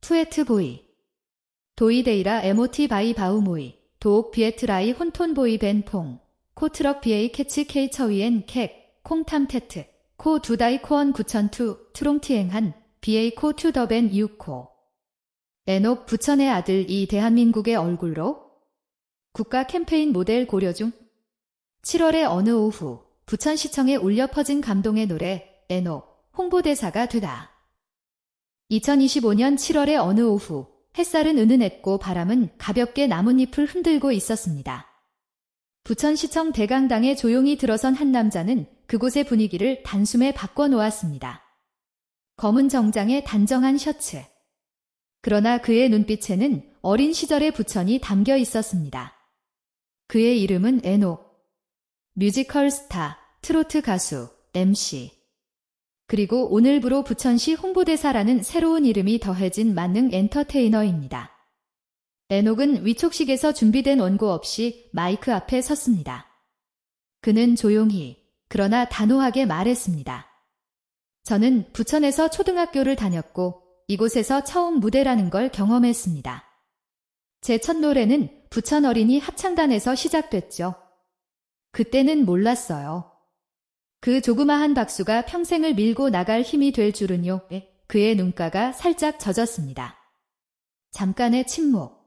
푸에트 도이데이라 에모티 바이 바우모이, 도옥 비에트라이 혼톤 보이 벤퐁, 코트럭 비에이 캐치 케이 처위엔 캑, 콩탐 테트, 코 두다이 코언 9002, 트롱티행한, 비에이 코 투더벤 이우코. 에녹 부천의 아들 이 대한민국의 얼굴로? 국가 캠페인 모델 고려 중. 7월의 어느 오후, 부천시청에 울려 퍼진 감동의 노래, 에녹, 홍보대사가 되다. 2025년 7월의 어느 오후, 햇살은 은은했고 바람은 가볍게 나뭇잎을 흔들고 있었습니다. 부천시청 대강당에 조용히 들어선 한 남자는 그곳의 분위기를 단숨에 바꿔놓았습니다. 검은 정장에 단정한 셔츠. 그러나 그의 눈빛에는 어린 시절의 부천이 담겨 있었습니다. 그의 이름은 에녹. 뮤지컬 스타, 트로트 가수, MC. 그리고 오늘부로 부천시 홍보대사라는 새로운 이름이 더해진 만능 엔터테이너입니다. 에녹은 위촉식에서 준비된 원고 없이 마이크 앞에 섰습니다. 그는 조용히, 그러나 단호하게 말했습니다. 저는 부천에서 초등학교를 다녔고 이곳에서 처음 무대라는 걸 경험했습니다. 제 첫 노래는 부천 어린이 합창단에서 시작됐죠. 그때는 몰랐어요. 그 조그마한 박수가 평생을 밀고 나갈 힘이 될 줄은요. 그의 눈가가 살짝 젖었습니다. 잠깐의 침묵.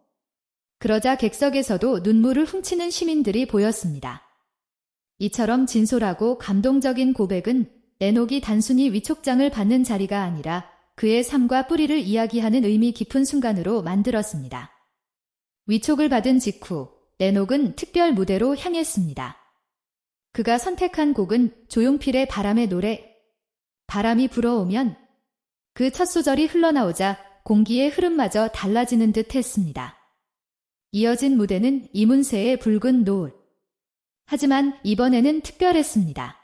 그러자 객석에서도 눈물을 훔치는 시민들이 보였습니다. 이처럼 진솔하고 감동적인 고백은 에녹이 단순히 위촉장을 받는 자리가 아니라 그의 삶과 뿌리를 이야기하는 의미 깊은 순간으로 만들었습니다. 위촉을 받은 직후 에녹은 특별 무대로 향했습니다. 그가 선택한 곡은 조용필의 바람의 노래. 바람이 불어오면 그 첫 소절이 흘러나오자 공기의 흐름마저 달라지는 듯 했습니다. 이어진 무대는 이문세의 붉은 노을. 하지만 이번에는 특별했습니다.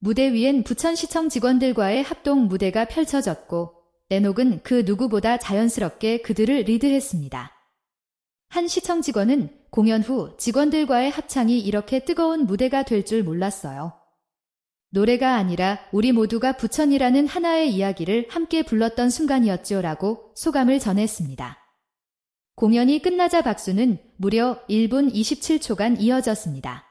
무대 위엔 부천시청 직원들과의 합동 무대가 펼쳐졌고 에녹은 그 누구보다 자연스럽게 그들을 리드했습니다. 한 시청 직원은 공연 후 직원들과의 합창이 이렇게 뜨거운 무대가 될 줄 몰랐어요. 노래가 아니라 우리 모두가 부천이라는 하나의 이야기를 함께 불렀던 순간이었죠 라고 소감을 전했습니다. 공연이 끝나자 박수는 무려 1분 27초간 이어졌습니다.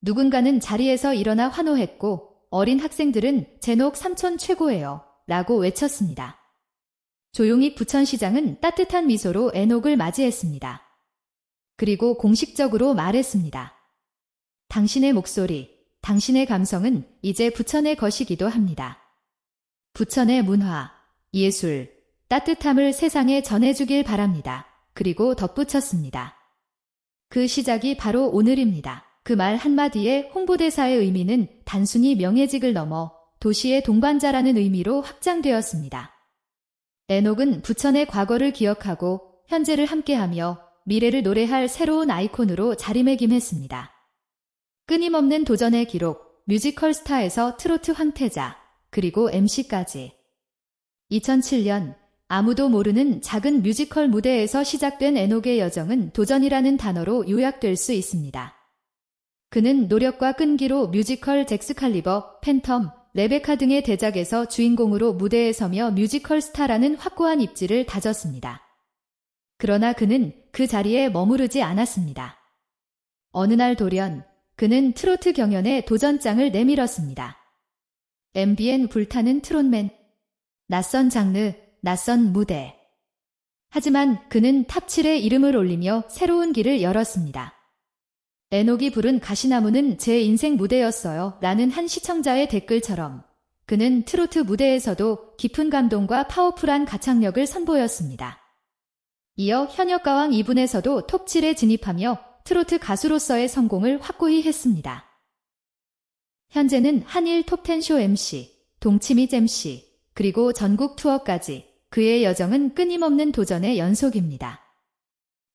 누군가는 자리에서 일어나 환호했고 어린 학생들은 제녹 삼촌 최고예요 라고 외쳤습니다. 조용익 부천시장은 따뜻한 미소로 에녹을 맞이했습니다. 그리고 공식적으로 말했습니다. 당신의 목소리, 당신의 감성은 이제 부천의 것이기도 합니다. 부천의 문화, 예술, 따뜻함을 세상에 전해주길 바랍니다. 그리고 덧붙였습니다. 그 시작이 바로 오늘입니다. 그 말 한마디에 홍보대사의 의미는 단순히 명예직을 넘어 도시의 동반자라는 의미로 확장되었습니다. 에녹은 부천의 과거를 기억하고 현재를 함께하며 미래를 노래할 새로운 아이콘으로 자리매김했습니다. 끊임없는 도전의 기록, 뮤지컬 스타에서 트로트 황태자, 그리고 MC까지. 2007년 아무도 모르는 작은 뮤지컬 무대에서 시작된 에녹의 여정은 도전이라는 단어로 요약될 수 있습니다. 그는 노력과 끈기로 뮤지컬 잭스칼리버, 팬텀, 레베카 등의 대작에서 주인공으로 무대에 서며 뮤지컬 스타라는 확고한 입지를 다졌습니다. 그러나 그는 그 자리에 머무르지 않았습니다. 어느 날 돌연 그는 트로트 경연에 도전장을 내밀었습니다. MBN 불타는 트롯맨. 낯선 장르, 낯선 무대. 하지만 그는 탑7에 이름을 올리며 새로운 길을 열었습니다. 에녹이 부른 가시나무는 제 인생 무대였어요 라는 한 시청자의 댓글처럼 그는 트로트 무대에서도 깊은 감동과 파워풀한 가창력을 선보였습니다. 이어 현역가왕 2분에서도 톱7에 진입하며 트로트 가수로서의 성공을 확고히 했습니다. 현재는 한일 톱10쇼 MC, 동치미 MC, 그리고 전국 투어까지 그의 여정은 끊임없는 도전의 연속입니다.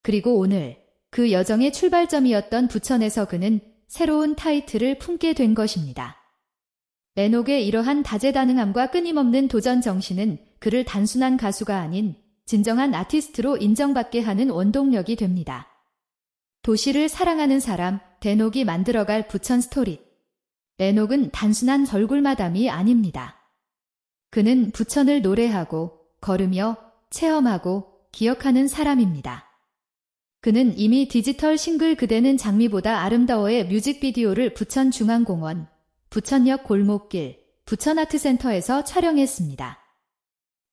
그리고 오늘 그 여정의 출발점이었던 부천에서 그는 새로운 타이틀을 품게 된 것입니다. 에녹의 이러한 다재다능함과 끊임없는 도전 정신은 그를 단순한 가수가 아닌 진정한 아티스트로 인정받게 하는 원동력이 됩니다. 도시를 사랑하는 사람, 에녹이 만들어갈 부천 스토리. 에녹은 단순한 얼굴마담이 아닙니다. 그는 부천을 노래하고 걸으며 체험하고 기억하는 사람입니다. 그는 이미 디지털 싱글 그대는 장미보다 아름다워의 뮤직비디오를 부천중앙공원, 부천역 골목길, 부천아트센터에서 촬영했습니다.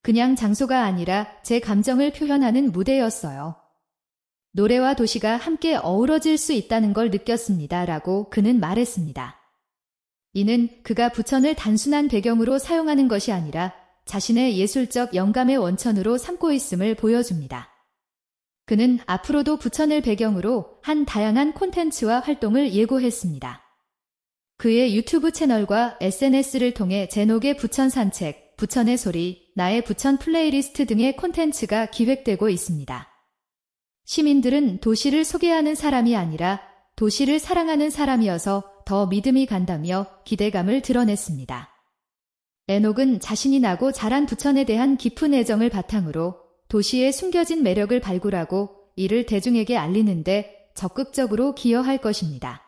그냥 장소가 아니라 제 감정을 표현하는 무대였어요. 노래와 도시가 함께 어우러질 수 있다는 걸 느꼈습니다. 라고 그는 말했습니다. 이는 그가 부천을 단순한 배경으로 사용하는 것이 아니라 자신의 예술적 영감의 원천으로 삼고 있음을 보여줍니다. 그는 앞으로도 부천을 배경으로 한 다양한 콘텐츠와 활동을 예고했습니다. 그의 유튜브 채널과 SNS를 통해 제녹의 부천 산책, 부천의 소리, 나의 부천 플레이리스트 등의 콘텐츠가 기획되고 있습니다. 시민들은 도시를 소개하는 사람이 아니라 도시를 사랑하는 사람이어서 더 믿음이 간다며 기대감을 드러냈습니다. 에녹은 자신이 나고 자란 부천에 대한 깊은 애정을 바탕으로 도시의 숨겨진 매력을 발굴하고 이를 대중에게 알리는데 적극적으로 기여할 것입니다.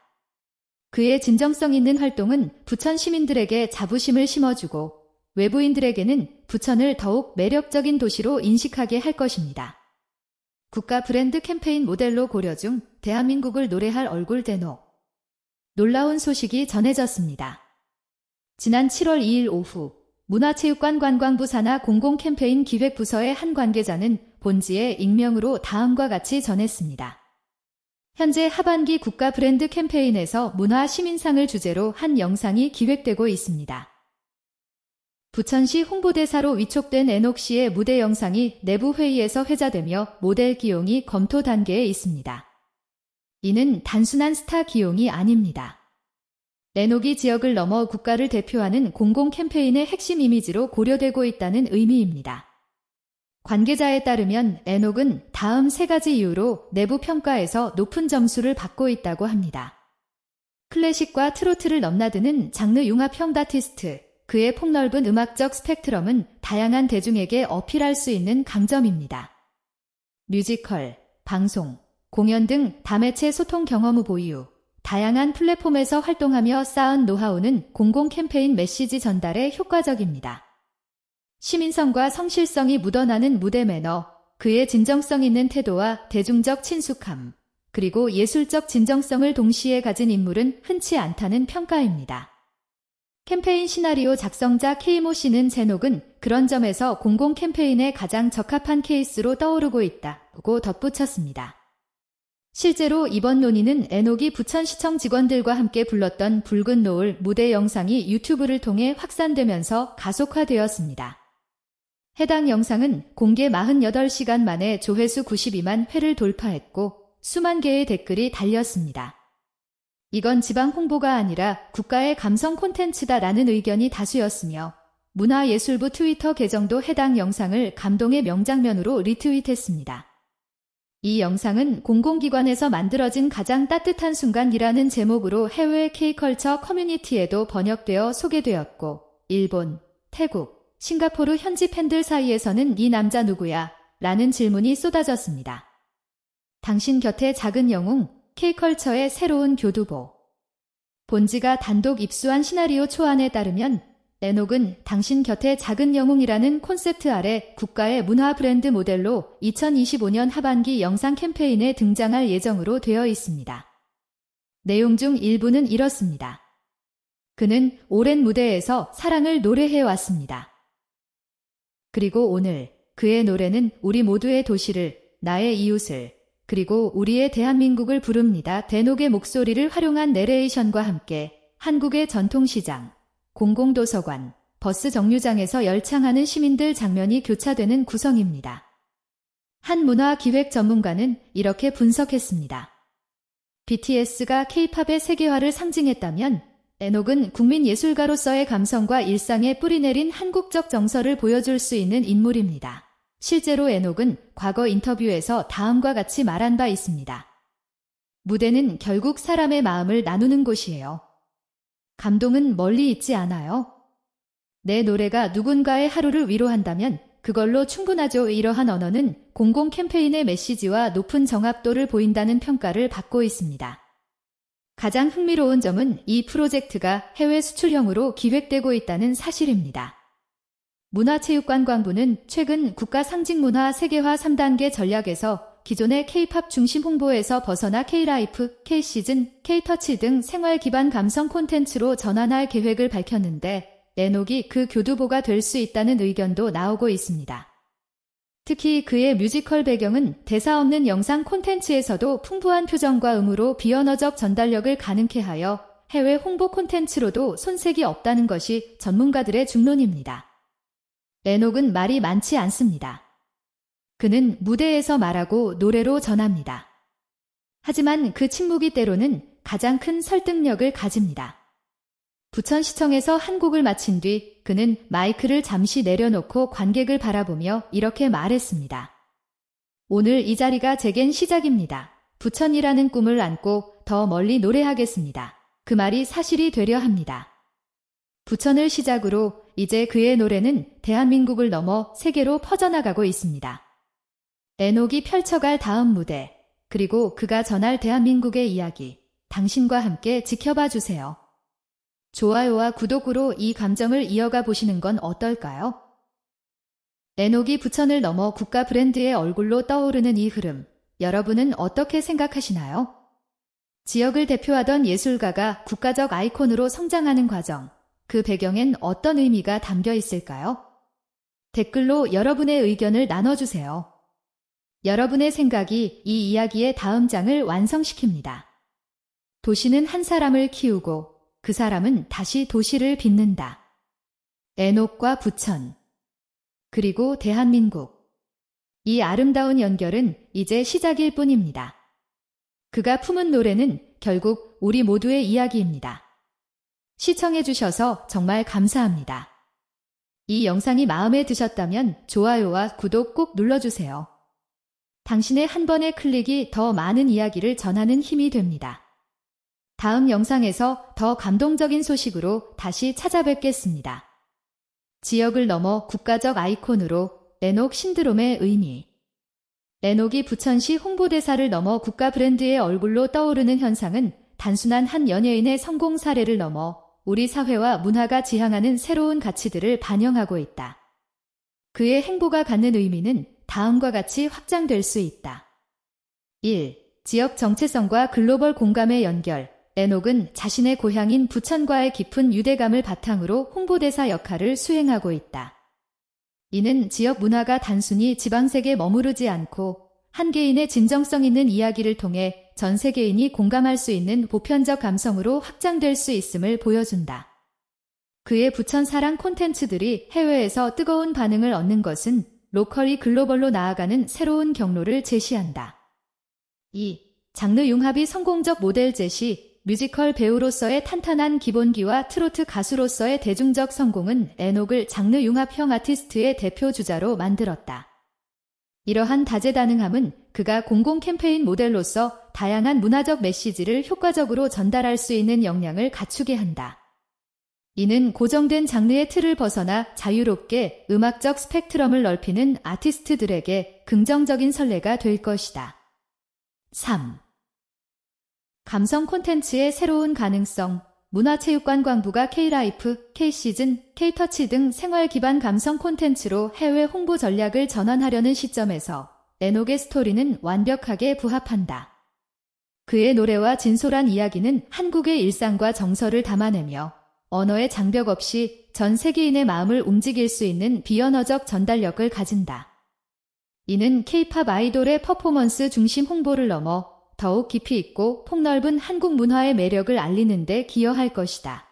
그의 진정성 있는 활동은 부천 시민들에게 자부심을 심어주고 외부인들에게는 부천을 더욱 매력적인 도시로 인식하게 할 것입니다. 국가 브랜드 캠페인 모델로 고려 중 대한민국을 노래할 얼굴 에녹. 놀라운 소식이 전해졌습니다. 지난 7월 2일 오후 문화체육관 관광부 산하 공공캠페인 기획부서의 한 관계자는 본지에 익명으로 다음과 같이 전했습니다. 현재 하반기 국가 브랜드 캠페인에서 문화 시민상을 주제로 한 영상이 기획되고 있습니다. 부천시 홍보대사로 위촉된 에녹 씨의 무대 영상이 내부 회의에서 회자되며 모델 기용이 검토 단계에 있습니다. 이는 단순한 스타 기용이 아닙니다. 에녹이 지역을 넘어 국가를 대표하는 공공 캠페인의 핵심 이미지로 고려되고 있다는 의미입니다. 관계자에 따르면 에녹은 다음 3가지 이유로 내부 평가에서 높은 점수를 받고 있다고 합니다. 클래식과 트로트를 넘나드는 장르 융합 형다티스트, 그의 폭넓은 음악적 스펙트럼은 다양한 대중에게 어필할 수 있는 강점입니다. 뮤지컬, 방송, 공연 등 다매체 소통 경험 후 보유, 다양한 플랫폼에서 활동하며 쌓은 노하우는 공공 캠페인 메시지 전달에 효과적입니다. 시민성과 성실성이 묻어나는 무대 매너, 그의 진정성 있는 태도와 대중적 친숙함, 그리고 예술적 진정성을 동시에 가진 인물은 흔치 않다는 평가입니다. 캠페인 시나리오 작성자 K모 씨는 제녹은 그런 점에서 공공 캠페인에 가장 적합한 케이스로 떠오르고 있다고 덧붙였습니다. 실제로 이번 논의는 에녹이 부천시청 직원들과 함께 불렀던 붉은 노을 무대 영상이 유튜브를 통해 확산되면서 가속화되었습니다. 해당 영상은 공개 48시간 만에 조회수 92만 회를 돌파했고 수만 개의 댓글이 달렸습니다. 이건 지방 홍보가 아니라 국가의 감성 콘텐츠다라는 의견이 다수였으며 문화예술부 트위터 계정도 해당 영상을 감동의 명장면으로 리트윗했습니다. 이 영상은 공공기관에서 만들어진 가장 따뜻한 순간이라는 제목으로 해외 K컬처 커뮤니티에도 번역되어 소개되었고 일본, 태국, 싱가포르 현지 팬들 사이에서는 이 남자 누구야? 라는 질문이 쏟아졌습니다. 당신 곁에 작은 영웅, K컬처의 새로운 교두보. 본지가 단독 입수한 시나리오 초안에 따르면 에녹은 당신 곁에 작은 영웅이라는 콘셉트 아래 국가의 문화 브랜드 모델로 2025년 하반기 영상 캠페인에 등장할 예정으로 되어 있습니다. 내용 중 일부는 이렇습니다. 그는 오랜 무대에서 사랑을 노래해 왔습니다. 그리고 오늘 그의 노래는 우리 모두의 도시를, 나의 이웃을, 그리고 우리의 대한민국을 부릅니다. 에녹의 목소리를 활용한 내레이션과 함께 한국의 전통시장, 공공도서관, 버스 정류장에서 열창하는 시민들 장면이 교차되는 구성입니다. 한 문화기획 전문가는 이렇게 분석했습니다. BTS가 K-팝의 세계화를 상징했다면 에녹은 국민예술가로서의 감성과 일상에 뿌리내린 한국적 정서를 보여줄 수 있는 인물입니다. 실제로 에녹은 과거 인터뷰에서 다음과 같이 말한 바 있습니다. 무대는 결국 사람의 마음을 나누는 곳이에요. 감동은 멀리 있지 않아요. 내 노래가 누군가의 하루를 위로한다면 그걸로 충분하죠. 이러한 언어는 공공 캠페인의 메시지와 높은 정합도를 보인다는 평가를 받고 있습니다. 가장 흥미로운 점은 이 프로젝트가 해외 수출형으로 기획되고 있다는 사실입니다. 문화체육관광부는 최근 국가상징문화 세계화 3단계 전략에서 기존의 K-팝 중심 홍보에서 벗어나 K-라이프, K-시즌, K-터치 등 생활 기반 감성 콘텐츠로 전환할 계획을 밝혔는데 앤옥이 그 교두보가 될 수 있다는 의견도 나오고 있습니다. 특히 그의 뮤지컬 배경은 대사 없는 영상 콘텐츠에서도 풍부한 표정과 음으로 비언어적 전달력을 가능케 하여 해외 홍보 콘텐츠로도 손색이 없다는 것이 전문가들의 중론입니다. 앤옥은 말이 많지 않습니다. 그는 무대에서 말하고 노래로 전합니다. 하지만 그 침묵이 때로는 가장 큰 설득력을 가집니다. 부천시청에서 한 곡을 마친 뒤 그는 마이크를 잠시 내려놓고 관객을 바라보며 이렇게 말했습니다. 오늘 이 자리가 제겐 시작입니다. 부천이라는 꿈을 안고 더 멀리 노래하겠습니다. 그 말이 사실이 되려 합니다. 부천을 시작으로 이제 그의 노래는 대한민국을 넘어 세계로 퍼져나가고 있습니다. 앤옥이 펼쳐갈 다음 무대, 그리고 그가 전할 대한민국의 이야기, 당신과 함께 지켜봐 주세요. 좋아요와 구독으로 이 감정을 이어가 보시는 건 어떨까요? 앤옥이 부천을 넘어 국가 브랜드의 얼굴로 떠오르는 이 흐름, 여러분은 어떻게 생각하시나요? 지역을 대표하던 예술가가 국가적 아이콘으로 성장하는 과정, 그 배경엔 어떤 의미가 담겨 있을까요? 댓글로 여러분의 의견을 나눠주세요. 여러분의 생각이 이 이야기의 다음 장을 완성시킵니다. 도시는 한 사람을 키우고 그 사람은 다시 도시를 빚는다. 앤옥과 부천, 그리고 대한민국. 이 아름다운 연결은 이제 시작일 뿐입니다. 그가 품은 노래는 결국 우리 모두의 이야기입니다. 시청해주셔서 정말 감사합니다. 이 영상이 마음에 드셨다면 좋아요와 구독 꼭 눌러주세요. 당신의 한 번의 클릭이 더 많은 이야기를 전하는 힘이 됩니다. 다음 영상에서 더 감동적인 소식으로 다시 찾아뵙겠습니다. 지역을 넘어 국가적 아이콘으로 앤옥 신드롬의 의미. 앤옥이 부천시 홍보대사를 넘어 국가 브랜드의 얼굴로 떠오르는 현상은 단순한 한 연예인의 성공 사례를 넘어 우리 사회와 문화가 지향하는 새로운 가치들을 반영하고 있다. 그의 행보가 갖는 의미는 다음과 같이 확장될 수 있다. 1. 지역 정체성과 글로벌 공감의 연결. 앤옥은 자신의 고향인 부천과의 깊은 유대감을 바탕으로 홍보대사 역할을 수행하고 있다. 이는 지역 문화가 단순히 지방색에 머무르지 않고 한 개인의 진정성 있는 이야기를 통해 전 세계인이 공감할 수 있는 보편적 감성으로 확장될 수 있음을 보여준다. 그의 부천 사랑 콘텐츠들이 해외에서 뜨거운 반응을 얻는 것은 로컬이 글로벌로 나아가는 새로운 경로를 제시한다. 2. 장르 융합이 성공적 모델 제시. 뮤지컬 배우로서의 탄탄한 기본기와 트로트 가수로서의 대중적 성공은 앤옥을 장르 융합형 아티스트의 대표 주자로 만들었다. 이러한 다재다능함은 그가 공공 캠페인 모델로서 다양한 문화적 메시지를 효과적으로 전달할 수 있는 역량을 갖추게 한다. 이는 고정된 장르의 틀을 벗어나 자유롭게 음악적 스펙트럼을 넓히는 아티스트들에게 긍정적인 선례가 될 것이다. 3. 감성 콘텐츠의 새로운 가능성. 문화체육관광부가 K-라이프, K-시즌, K-터치 등 생활 기반 감성 콘텐츠로 해외 홍보 전략을 전환하려는 시점에서 앤옥의 스토리는 완벽하게 부합한다. 그의 노래와 진솔한 이야기는 한국의 일상과 정서를 담아내며 언어의 장벽 없이 전 세계인의 마음을 움직일 수 있는 비언어적 전달력을 가진다. 이는 K-팝 아이돌의 퍼포먼스 중심 홍보를 넘어 더욱 깊이 있고 폭넓은 한국 문화의 매력을 알리는 데 기여할 것이다.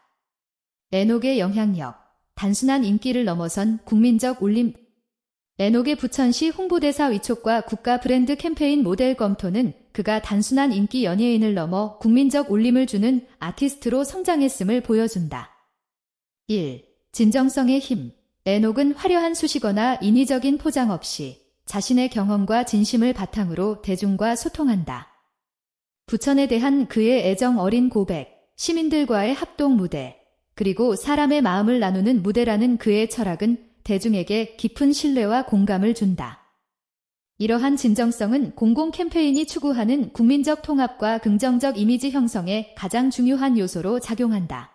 앤옥의 영향력, 단순한 인기를 넘어선 국민적 울림. 앤옥의 부천시 홍보대사 위촉과 국가 브랜드 캠페인 모델 검토는 그가 단순한 인기 연예인을 넘어 국민적 울림을 주는 아티스트로 성장했음을 보여준다. 1. 진정성의 힘. 앤옥은 화려한 수식어나 인위적인 포장 없이 자신의 경험과 진심을 바탕으로 대중과 소통한다. 부천에 대한 그의 애정 어린 고백, 시민들과의 합동 무대, 그리고 사람의 마음을 나누는 무대라는 그의 철학은 대중에게 깊은 신뢰와 공감을 준다. 이러한 진정성은 공공 캠페인이 추구하는 국민적 통합과 긍정적 이미지 형성에 가장 중요한 요소로 작용한다.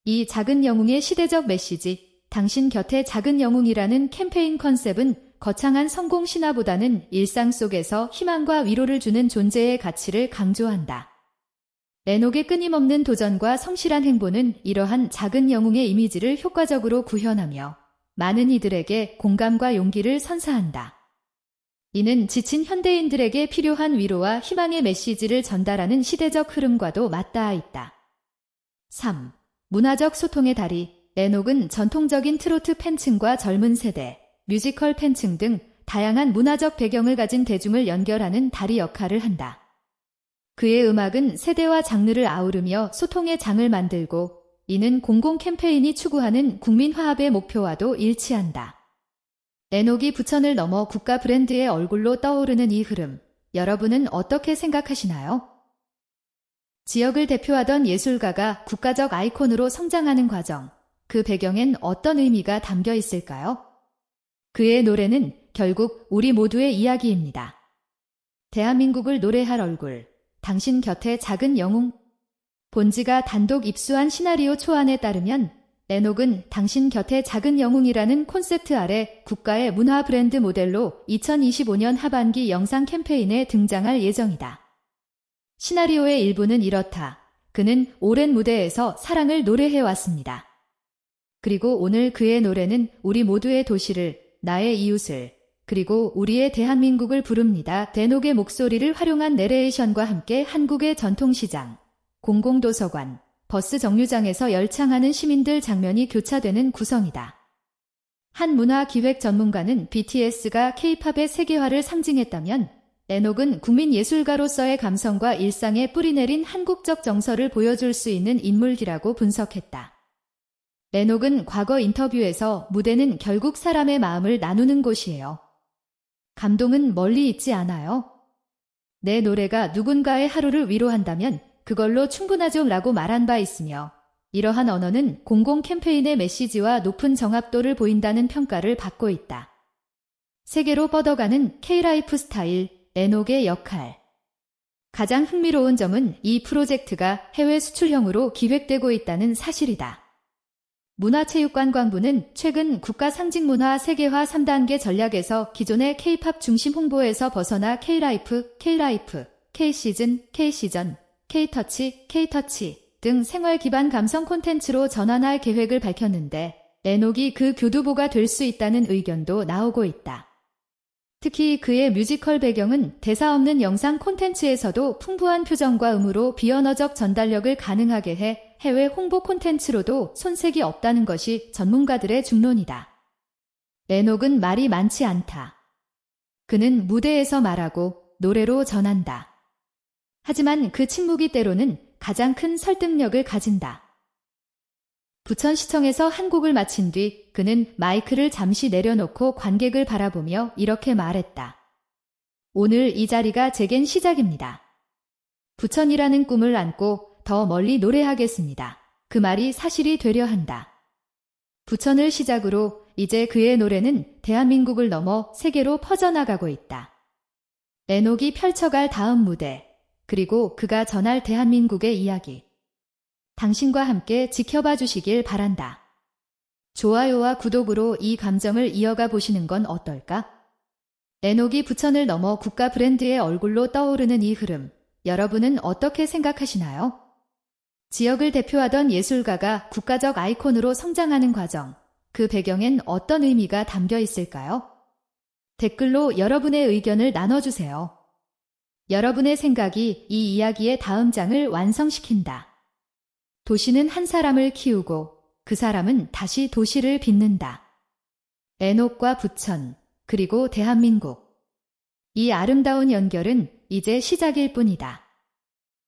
이 작은 영웅의 시대적 메시지, 당신 곁에 작은 영웅이라는 캠페인 컨셉은 거창한 성공 신화보다는 일상 속에서 희망과 위로를 주는 존재의 가치를 강조한다. 에녹의 끊임없는 도전과 성실한 행보는 이러한 작은 영웅의 이미지를 효과적으로 구현하며 많은 이들에게 공감과 용기를 선사한다. 이는 지친 현대인들에게 필요한 위로와 희망의 메시지를 전달하는 시대적 흐름과도 맞닿아 있다. 3. 문화적 소통의 다리. 에녹은 전통적인 트로트 팬층과 젊은 세대, 뮤지컬 팬층 등 다양한 문화적 배경을 가진 대중을 연결하는 다리 역할을 한다. 그의 음악은 세대와 장르를 아우르며 소통의 장을 만들고, 이는 공공 캠페인이 추구하는 국민 화합의 목표와도 일치한다. 에녹이 부천을 넘어 국가 브랜드의 얼굴로 떠오르는 이 흐름, 여러분은 어떻게 생각하시나요? 지역을 대표하던 예술가가 국가적 아이콘으로 성장하는 과정, 그 배경엔 어떤 의미가 담겨 있을까요? 그의 노래는 결국 우리 모두의 이야기입니다. 대한민국을 노래할 얼굴, 당신 곁에 작은 영웅. 본지가 단독 입수한 시나리오 초안에 따르면 에녹은 당신 곁에 작은 영웅이라는 콘셉트 아래 국가의 문화 브랜드 모델로 2025년 하반기 영상 캠페인에 등장할 예정이다. 시나리오의 일부는 이렇다. 그는 오랜 무대에서 사랑을 노래해왔습니다. 그리고 오늘 그의 노래는 우리 모두의 도시를, 나의 이웃을, 그리고 우리의 대한민국을 부릅니다. 에녹의 목소리를 활용한 내레이션과 함께 한국의 전통시장, 공공도서관, 버스 정류장에서 열창하는 시민들 장면이 교차되는 구성이다. 한 문화기획 전문가는 BTS가 K-팝의 세계화를 상징했다면 에녹은 국민예술가로서의 감성과 일상에 뿌리내린 한국적 정서를 보여줄 수 있는 인물이라고 분석했다. 에녹은 과거 인터뷰에서 무대는 결국 사람의 마음을 나누는 곳이에요. 감동은 멀리 있지 않아요. 내 노래가 누군가의 하루를 위로한다면 그걸로 충분하죠 라고 말한 바 있으며, 이러한 언어는 공공 캠페인의 메시지와 높은 정합도를 보인다는 평가를 받고 있다. 세계로 뻗어가는 K-라이프 스타일, 에녹의 역할. 가장 흥미로운 점은 이 프로젝트가 해외 수출형으로 기획되고 있다는 사실이다. 문화체육관광부는 최근 국가상징문화 세계화 3단계 전략에서 기존의 K-팝 중심 홍보에서 벗어나 K-라이프, K-시즌, K-터치 등 생활 기반 감성 콘텐츠로 전환할 계획을 밝혔는데, 에녹이 그 교두보가 될 수 있다는 의견도 나오고 있다. 특히 그의 뮤지컬 배경은 대사 없는 영상 콘텐츠에서도 풍부한 표정과 음으로 비언어적 전달력을 가능하게 해 해외 홍보 콘텐츠로도 손색이 없다는 것이 전문가들의 중론이다. 에녹은 말이 많지 않다. 그는 무대에서 말하고 노래로 전한다. 하지만 그 침묵이 때로는 가장 큰 설득력을 가진다. 부천시청에서 한 곡을 마친 뒤 그는 마이크를 잠시 내려놓고 관객을 바라보며 이렇게 말했다. 오늘 이 자리가 제겐 시작입니다. 부천이라는 꿈을 안고 더 멀리 노래하겠습니다. 그 말이 사실이 되려 한다. 부천을 시작으로 이제 그의 노래는 대한민국을 넘어 세계로 퍼져나가고 있다. 에녹이 펼쳐갈 다음 무대, 그리고 그가 전할 대한민국의 이야기. 당신과 함께 지켜봐 주시길 바란다. 좋아요와 구독으로 이 감정을 이어가 보시는 건 어떨까? 에녹이 부천을 넘어 국가 브랜드의 얼굴로 떠오르는 이 흐름, 여러분은 어떻게 생각하시나요? 지역을 대표하던 예술가가 국가적 아이콘으로 성장하는 과정, 그 배경엔 어떤 의미가 담겨 있을까요? 댓글로 여러분의 의견을 나눠주세요. 여러분의 생각이 이 이야기의 다음 장을 완성시킨다. 도시는 한 사람을 키우고 그 사람은 다시 도시를 빚는다. 에녹과 부천, 그리고 대한민국. 이 아름다운 연결은 이제 시작일 뿐이다.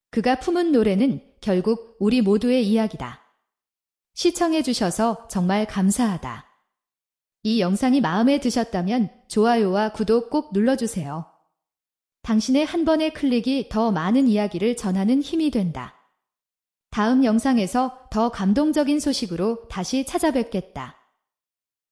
그가 품은 노래는 결국 우리 모두의 이야기다. 시청해주셔서 정말 감사하다. 이 영상이 마음에 드셨다면 좋아요와 구독 꼭 눌러주세요. 당신의 한 번의 클릭이 더 많은 이야기를 전하는 힘이 된다. 다음 영상에서 더 감동적인 소식으로 다시 찾아뵙겠다.